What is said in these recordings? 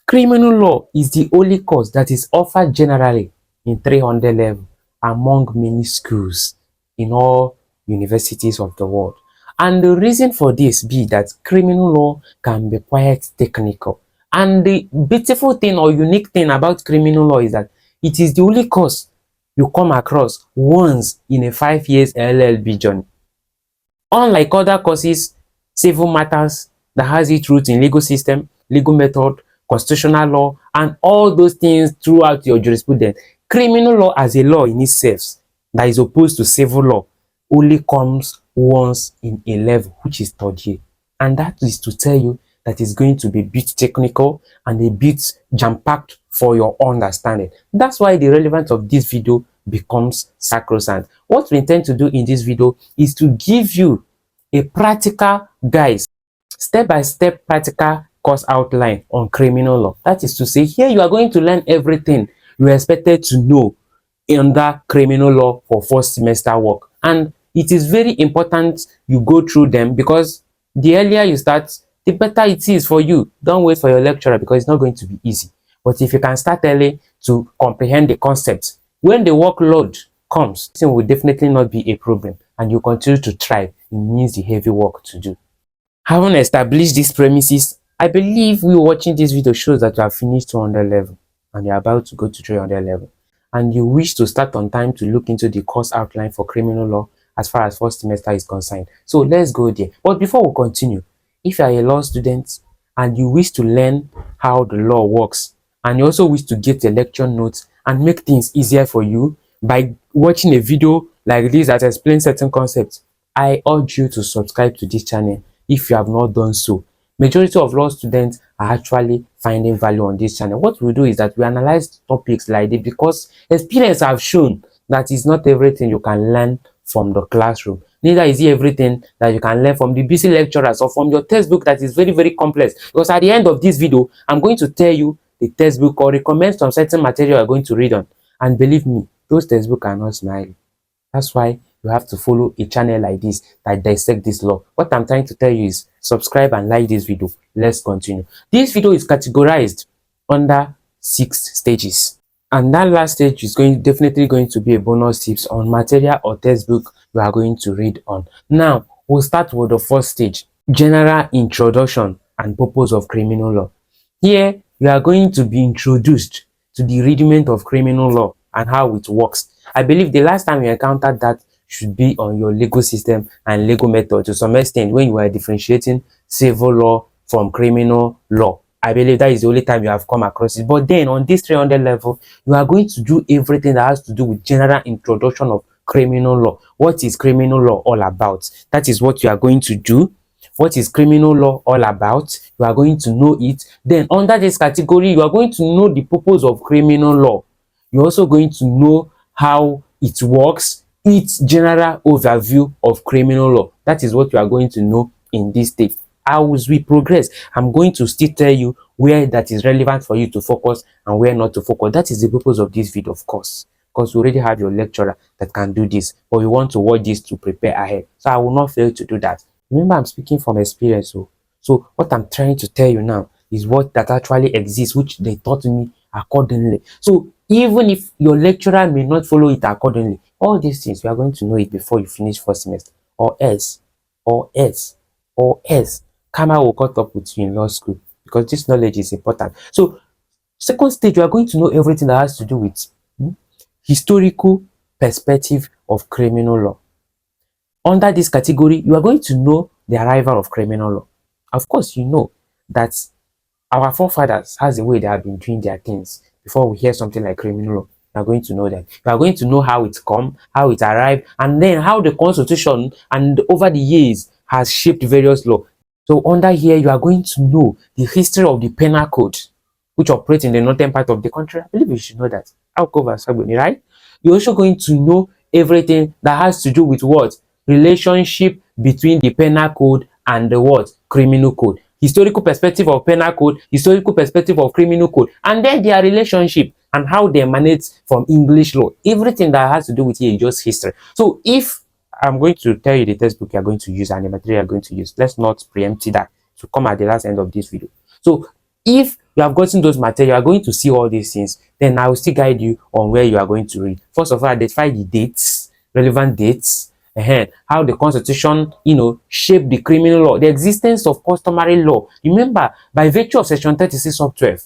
Criminal law is the only course that is offered generally in 300 level among many schools in all universities of the world. And the reason for this be that criminal law can be quite technical. And the beautiful thing or unique thing about criminal law is that it is the only course you come across once in a 5 years LLB journey. Unlike other courses, civil matters that has its roots in legal system, legal method, constitutional law, and all those things throughout your jurisprudence, criminal law as a law in itself that is opposed to civil law only comes once in a level, which is third year. And that is to tell you that it's going to be a bit technical and a bit jam-packed for your understanding. That's why the relevance of this video becomes sacrosanct. What we intend to do in this video is to give you a practical guide, step-by-step practical course outline on criminal law. That is to say, here you are going to learn everything you are expected to know under criminal law for first semester work. And it is very important you go through them, because the earlier you start, the better it is for you. Don't wait for your lecturer, because it's not going to be easy. But if you can start early to comprehend the concepts, when the workload comes, it will definitely not be a problem, and you continue to thrive. It means the heavy work to do. Having established these premises, I believe we watching this video shows that you have finished 200 level and you're about to go to 300 level, and you wish to start on time to look into the course outline for criminal law as far as first semester is concerned. So let's go there. But before we continue, if you are a law student and you wish to learn how the law works, and you also wish to get a lecture notes and make things easier for you by watching a video like this that explains certain concepts, I urge you to subscribe to this channel if you have not done so. Majority of law students are actually finding value on this channel. What we do is that we analyze topics like this because experience have shown that it's not everything you can learn from the classroom. Neither is it everything that you can learn from the busy lecturers or from your textbook that is very, very complex. Because at the end of this video, I'm going to tell you the textbook or recommend some certain material you're going to read on. And believe me, those textbooks are not smiling. That's why you have to follow a channel like this that dissect this law. What I'm trying to tell you is subscribe and like this video. Let's continue. This video is categorized under 6 stages. And that last stage is definitely going to be a bonus tips on material or textbook you are going to read on. Now, we'll start with the first stage, general introduction and purpose of criminal law. Here, you are going to be introduced to the rudiment of criminal law and how it works. I believe the last time you encountered that should be on your legal system and legal method to some extent when you were differentiating civil law from criminal law. I believe that is the only time you have come across it. But then on this 300 level, you are going to do everything that has to do with general introduction of criminal law. What is criminal law all about? That is what you are going to do. What is criminal law all about? You are going to know it. Then under this category, you are going to know the purpose of criminal law. You're also going to know how it works, its general overview of criminal law. That is what you are going to know in this stage. As we progress, I'm going to still tell you where that is relevant for you to focus and where not to focus. That is the purpose of this video, of course, because you already have your lecturer that can do this, but we want to watch this to prepare ahead. So I will not fail to do that. Remember, I'm speaking from experience. So what I'm trying to tell you now is what that actually exists, which they taught me accordingly. So even if your lecturer may not follow it accordingly, all these things, you are going to know it before you finish first semester, or else karma will cut up with you in law school, because this knowledge is important. So second stage, you are going to know everything that has to do with historical perspective of criminal law. Under this category, you are going to know the arrival of criminal law. Of course, you know that our forefathers has the way they have been doing their things. Before we hear something like criminal law, you are going to know that. You are going to know how it's come, how it arrived, and then how the constitution and over the years has shaped various laws. So under here, you are going to know the history of the penal code, which operates in the northern part of the country. I believe you should know that. I'll cover something, right? You're also going to know everything that has to do with what? Relationship between the penal code and the what? Criminal code. Historical perspective of penal code, historical perspective of criminal code, and then their relationship and how they emanate from English law. Everything that has to do with here is just history. So if I'm going to tell you the textbook you're going to use and the material you're going to use, let's not preempt that to come at the last end of this video. So if you have gotten those material, you are going to see all these things. Then I will still guide you on where you are going to read. First of all, identify the dates, relevant dates, how the constitution, shape the criminal law, the existence of customary law. Remember, by virtue of section 36 sub 12,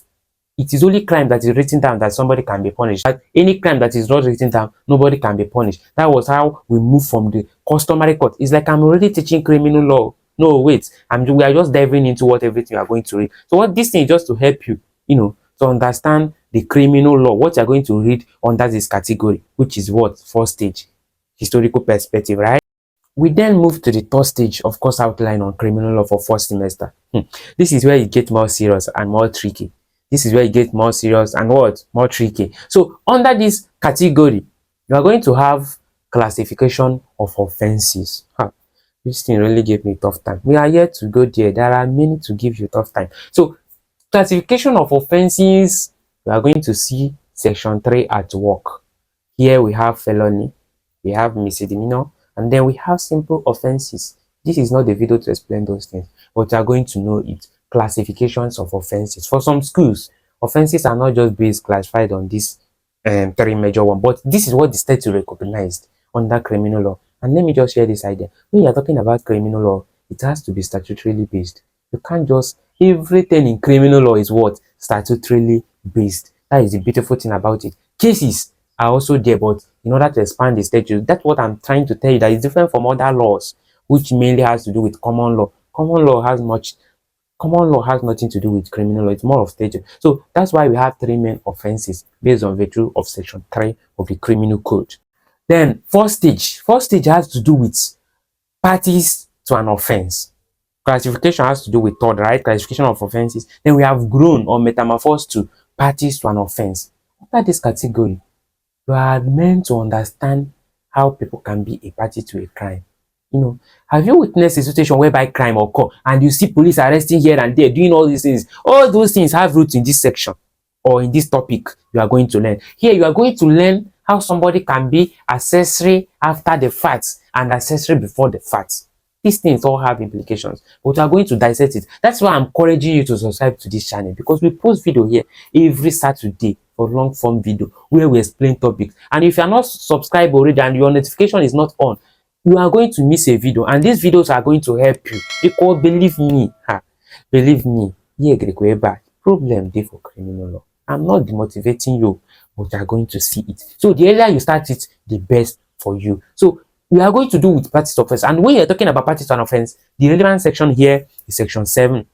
it is only crime that is written down that somebody can be punished. But any crime that is not written down, nobody can be punished. That was how we move from the customary court. It's like I'm already teaching criminal law. No, wait, we are just diving into what everything you are going to read. So what this thing is just to help you, to understand the criminal law, what you are going to read under this category, which is what? First stage, historical perspective, right? We then move to the third stage of course outline on criminal law for first semester. This is where it gets more serious and more tricky. This is where it gets more serious and what? More tricky. So under this category, you are going to have classification of offenses. This thing really gave me a tough time. We are here to go there. There are many to give you a tough time. So classification of offenses, we are going to see section 3 at work. Here we have felony, we have misdemeanor, and then we have simple offenses. This is not the video to explain those things, but you are going to know it. Classifications of offenses. For some schools, offenses are not just based classified on this 3 major one, but this is what the state recognized under criminal law. And let me just share this idea. When you are talking about criminal law, it has to be statutorily based. You can't just, everything in criminal law is what? Statutorily based. That is the beautiful thing about it. Cases are also there, but in order to expand the statute, that's what I'm trying to tell you, that is different from other laws, which mainly has to do with common law. Common law has nothing to do with criminal law. It's more of statute. So that's why we have 3 main offenses based on virtue of section 3 of the criminal code. Then first stage has to do with parties to an offense. Classification has to do with third, right? Classification of offenses. Then we have grown or metamorphosed to parties to an offense. After this category, you are meant to understand how people can be a party to a crime. Have you witnessed a situation whereby crime occur and you see police arresting here and there, doing all these things? All those things have roots in this section or in this topic you are going to learn. Here you are going to learn how somebody can be accessory after the facts and accessory before the facts. These things all have implications, but we are going to dissect it. That's why I'm encouraging you to subscribe to this channel, because we post video here every Saturday for long form video where we explain topics. And if you are not subscribed already and your notification is not on, you are going to miss a video, and these videos are going to help you, because believe me, problem dey for criminal law. I'm not demotivating you, but you are going to see it. So the earlier you start it, the best for you. So we are going to do with parties to offense, and when you're talking about parties to an offense, the relevant section here is section 7.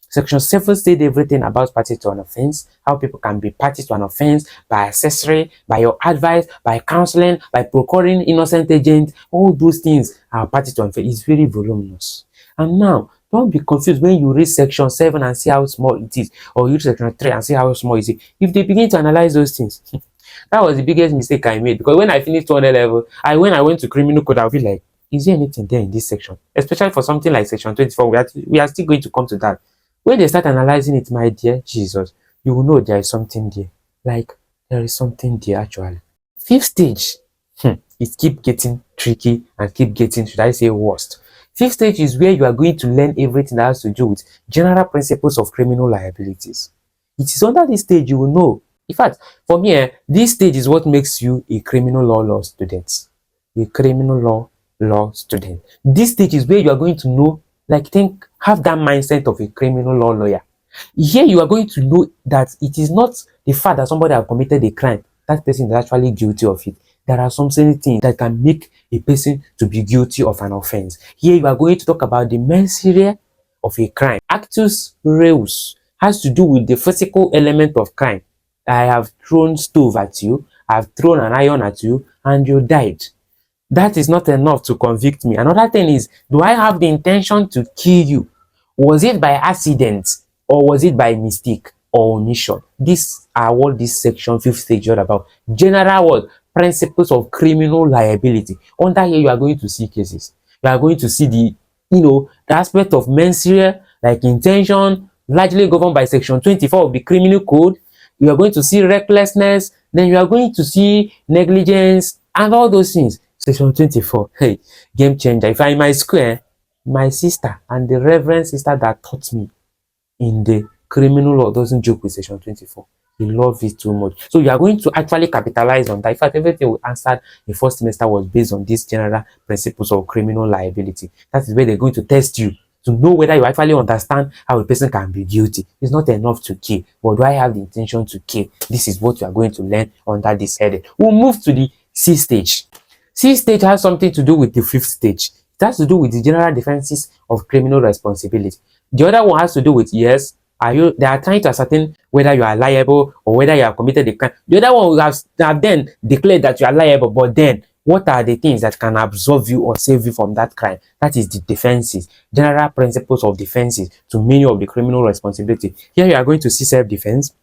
Section 7 states everything about parties to an offense, how people can be parties to an offense by accessory, by your advice, by counseling, by procuring innocent agents. All those things are parties to an offense. It's very voluminous. And now, don't be confused when you read section 7 and see how small it is, or you read section 3 and see how small it is. If they begin to analyze those things, that was the biggest mistake I made, because when I finished 200 level, when I went to criminal code, I'll be like, is there anything there in this section? Especially for something like section 24, we are still going to come to that. When they start analyzing it, my dear Jesus, you will know there is something there. Like, there is something there actually. 5th stage, it keep getting tricky and keep getting, should I say, worst. 5th stage is where you are going to learn everything that has to do with general principles of criminal liabilities. It is under this stage you will know. In fact, for me, this stage is what makes you a criminal law student. A criminal law student. This stage is where you are going to know, have that mindset of a criminal law lawyer. Here you are going to know that it is not the fact that somebody has committed a crime, that person is actually guilty of it. There are some certain things that can make a person to be guilty of an offense. Here you are going to talk about the mens rea of a crime. Actus Reus has to do with the physical element of crime. I have thrown stove at you, I have thrown an iron at you, and you died. That is not enough to convict me. Another thing is, do I have the intention to kill you? Was it by accident, or was it by mistake or omission? These are what this section 5th stage is all about. General principles of criminal liability. Under here, you are going to see cases. You are going to see the aspect of mens rea, like intention, largely governed by section 24 of the criminal code. You are going to see recklessness. Then you are going to see negligence and all those things. Section 24, hey, game changer. If I'm in my school, my sister and the reverend sister that taught me in the criminal law doesn't joke with section 24. He loves it too much. So you are going to actually capitalize on that. In fact, everything we answered in first semester was based on these general principles of criminal liability. That is where they're going to test you to know whether you actually understand how a person can be guilty. It's not enough to kill, but do I have the intention to kill? This is what you are going to learn under this heading. We'll move to the C stage. C stage has something to do with the fifth stage. It has to do with the general defenses of criminal responsibility. The other one has to do with, yes, they are trying to ascertain whether you are liable or whether you have committed a crime. The other one will have then declared that you are liable, but then what are the things that can absolve you or save you from that crime? That is the defenses, general principles of defenses to many of the criminal responsibility. Here you are going to see self-defense,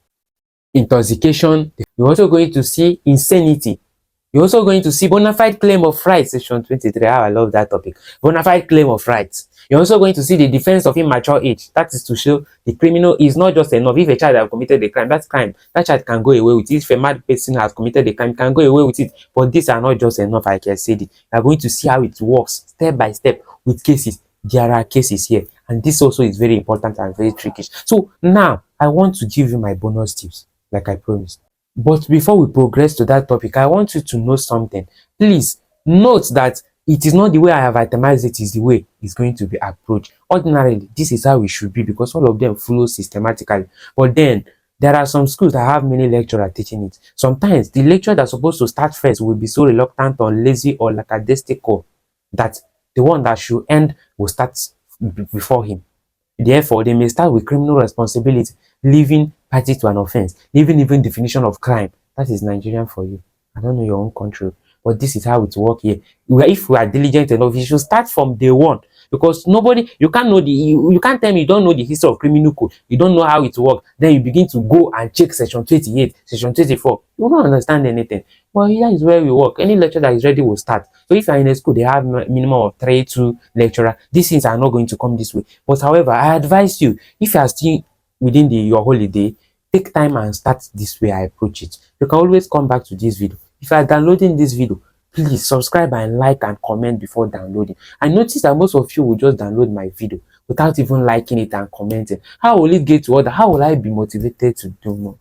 intoxication. You're also going to see insanity. You're also going to see bona fide claim of rights, section 23. I love that topic. Bona fide claim of rights. You're also going to see the defense of immature age. That is to show the criminal is not just enough. If a child has committed a crime, that's crime. That child can go away with it. If a mad person has committed a crime, can go away with it. But these are not just enough, like I said. You're going to see how it works step by step with cases. There are cases here. And this also is very important and very tricky. So now, I want to give you my bonus tips, like I promised. But before we progress to that topic, I want you to know something. Please note that it is not the way I have itemized it, is the way it's going to be approached. Ordinarily, this is how it should be because all of them follow systematically. But then, there are some schools that have many lecturers teaching it. Sometimes, the lecturer that's supposed to start first will be so reluctant or lazy or lackadaisical that the one that should end will start before him. Therefore, they may start with criminal responsibility, leaving party to an offense, leaving even definition of crime. That is Nigerian for you. I don't know your own country, but this is how it works here. If we are diligent enough, you should start from day one. Because nobody, you can't know you can't tell me you don't know the history of criminal code. You don't know how it works. Then you begin to go and check section 28, section 24. You don't understand anything. Well, here is where we work. Any lecture that is ready will start. So if you are in a school, they have minimum of 3-2 lecturer. These things are not going to come this way. But however, I advise you, if you are still within your holiday, take time and start this way I approach it. You can always come back to this video. If you are downloading this video, please subscribe and like and comment before downloading. I notice that most of you will just download my video without even liking it and commenting. How will it get to other? How will I be motivated to do more?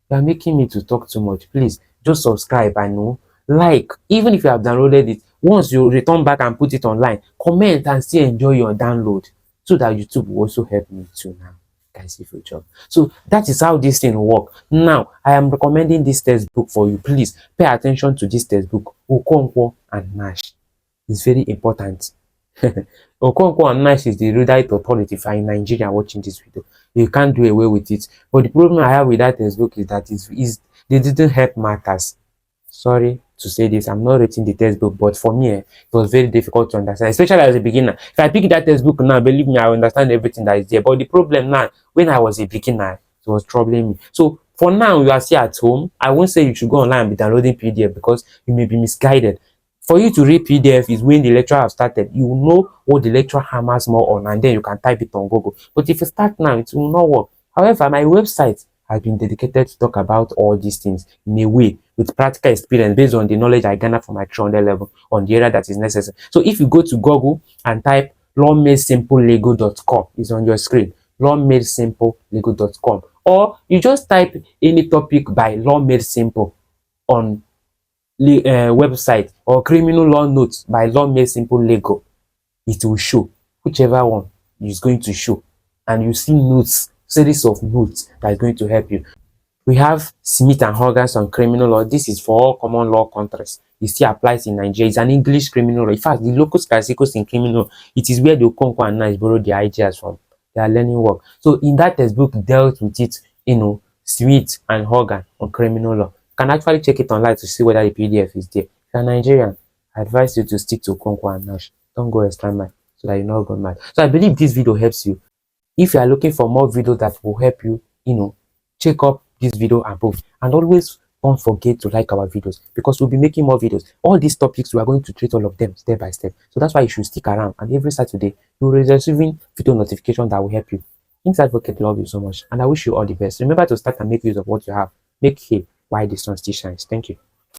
You are making me to talk too much. Please just subscribe and like. Even if you have downloaded it, once you return back and put it online, comment and still enjoy your download so that YouTube will also help me too now. Guys, if you job. So that is how this thing work. Now I am recommending this textbook for you. Please pay attention to this textbook, Okonkwo and Nash. It's very important. Okonkwo and Nash is the erudite authority if you are in Nigeria watching this video. You can't do away with it. But the problem I have with that textbook is that they didn't help matters. Sorry to say this, I'm not rating the textbook, but for me, it was very difficult to understand, especially as a beginner. If I pick that textbook now, believe me, I understand everything that is there. But the problem now, when I was a beginner, it was troubling me. So for now, you are still at home. I won't say you should go online and be downloading PDF because you may be misguided. For you to read PDF is when the lecture has started. You will know what the lecture hammers more on, and then you can type it on Google. But if you start now, it will not work. However, my website has been dedicated to talk about all these things in a way with practical experience based on the knowledge I garner from my 300 level on the area that is necessary. So if you go to Google and type lawmadesimplelegal.com, it's on your screen, lawmadesimplelegal.com, or you just type any topic by Law Made Simple on website, or criminal law notes by Law Made Simple Legal, it will show whichever one is going to show, and you see notes, series of notes that is going to help you. We have Smith and Hogan's on criminal law. This is for all common law countries. It still applies in Nigeria. It's an English criminal law. In fact, the locus classicus in criminal law, it is where the Okonkwo and Nash borrow their ideas from. They are learning work. So in that textbook, dealt with it, Smith and Hogan on criminal law. You can actually check it online to see whether the PDF is there. If you're Nigerian, I advise you to stick to Okonkwo and Nash. Don't go extra mile so that you're not going mad. So I believe this video helps you. If you are looking for more videos that will help you, check up this video above. And always don't forget to like our videos because we'll be making more videos. All these topics, we are going to treat all of them step by step. So that's why you should stick around. And every Saturday, you'll be receiving video notification that will help you. King's Advocate love you so much. And I wish you all the best. Remember to start and make use of what you have. Make hay while the sun still shines. Thank you.